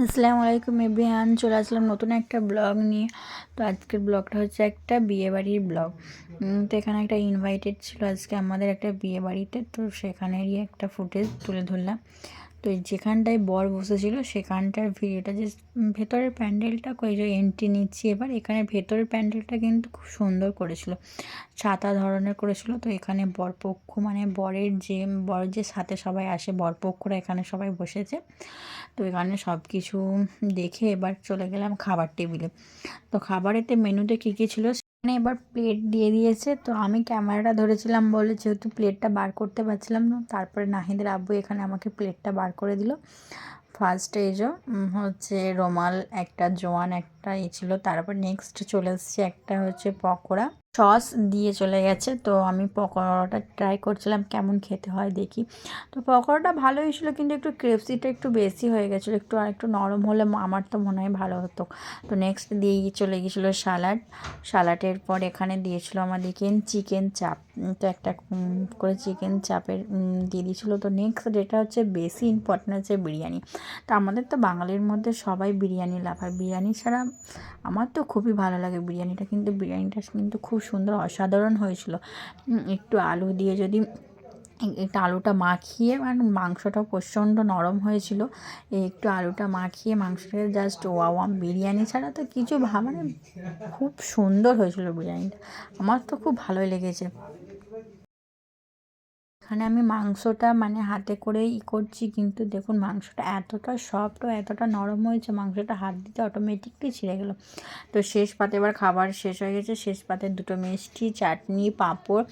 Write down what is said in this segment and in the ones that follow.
আসসালামু আলাইকুম এভরিওয়ান, চলে আসলাম নতুন একটা ব্লগ নিয়ে। তো আজকের ব্লগটা হচ্ছে একটা বিয়েবাড়ির ব্লগ। তো এখানে একটা ইনভাইটেড ছিল আজকে আমাদের একটা বিয়ে বাড়িতে, তো সেখানেরই একটা ফুটেজ তুলে ধরলাম। তো যেখানটায় বর বসেছিল সেখানটার ভিডিওটা, যে ভেতরের প্যান্ডেলটা কই যে এন্ট্রি নিচ্ছি এবার, এখানে ভেতরের প্যান্ডেলটা কিন্তু খুব সুন্দর করেছিল, ছাতা ধরনের করেছিল। তো এখানে বরপক্ষ মানে বরের যে সাথে সবাই আসে, বরপক্ষরা এখানে সবাই বসেছে। তো এখানে সব কিছু দেখে এবার চলে গেলাম খাবার টেবিলে। তো খাবারেতে মেনুতে কী কী ছিল সেখানে এবার প্লেট দিয়ে দিয়েছে। তো আমি ক্যামেরাটা ধরেছিলাম বলে যেহেতু প্লেটটা বার করতে পারছিলাম না, তারপরে নাহিদের আব্বু এখানে আমাকে প্লেটটা বার করে দিল। ফার্স্টে এই যে হচ্ছে রোমাল একটা, জোয়ান একটা ছিল। তারপর নেক্সট চলে এসছে একটা হচ্ছে পকোড়া, সস দিয়ে চলে গেছে। তো আমি পকোড়াটা ট্রাই করছিলাম কেমন খেতে হয় দেখি। তো পকোড়াটা ভালোই ছিল, কিন্তু একটু ক্রেপসিটা একটু বেশি হয়ে গেছিলো, আর একটু নরম হলে আমার তো মনে হয় ভালো হতো। তো নেক্সট দিয়ে চলে গেছিলো সালাডের পর এখানে দিয়েছিল আমাদেরকে চিকেন চাপ। তো একটা করে চিকেন চাপের দিয়ে দিয়েছিলো। তো নেক্সট যেটা হচ্ছে বেশি ইম্পর্টেন্ট হচ্ছে বিরিয়ানি। তো আমাদের তো বাঙালির মধ্যে সবাই বিরিয়ানি লাভার, বিরিয়ানি ছাড়া আমার তো খুবই ভালো লাগে বিরিয়ানিটা, কিন্তু বিরিয়ানিটা কিন্তু খুব সুন্দর অসাধারণ হয়েছিল। একটু আলু দিয়ে যদি একটু আলুটা মাখিয়ে, মানে মাংসটাও প্রচণ্ড নরম হয়েছিল, একটু আলুটা মাখিয়ে মাংসটা জাস্ট ওয়াও। বিরিয়ানি ছাড়া তো কিছু মানে খুব সুন্দর হয়েছিল বিরিয়ানিটা, আমার তো খুব ভালোই লেগেছে। এখানে আমি মাংসটা মানে হাতে করে করছি, কিন্তু দেখুন মাংসটা এতটা সফট ও এতটা নরম হয়েছে, মাংসটা হাত দিতে অটোমেটিকলি ছিঁড়ে গেলো। তো শেষ পাতে এবার খাবার শেষ হয়ে গেছে, শেষ পাতে দুটো মিষ্টি, চাটনি, পাঁপড়,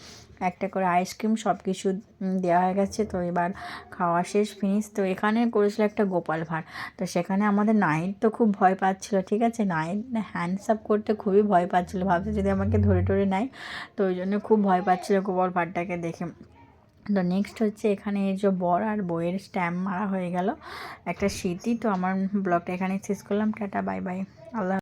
একটা করে আইসক্রিম, সব কিছু দেওয়া হয়ে গেছে। তো এবার খাওয়া শেষ, ফিনিশ। তো এখানে করেছিল একটা গোপাল ভাঁড়। তো সেখানে আমাদের নাহিদ তো খুব ভয় পাচ্ছিলো, ঠিক আছে, নাহিদ হ্যান্ডস আপ করতে খুবই ভয় পাচ্ছিলো, ভাবছে যদি আমাকে ধরে টরে নেয়। তো ওই জন্য খুব ভয় পাচ্ছিলো গোপাল ভাঁড়টাকে দেখে। তো নেক্সট হচ্ছে এখানে এই যে বর আর বইয়ের স্ট্যাম্প মারা হয়ে গেল, একটা স্মৃতি। তো আমার ব্লগটা এখানে শেষ করলাম, টাটা বাই বাই, আল্লাহ।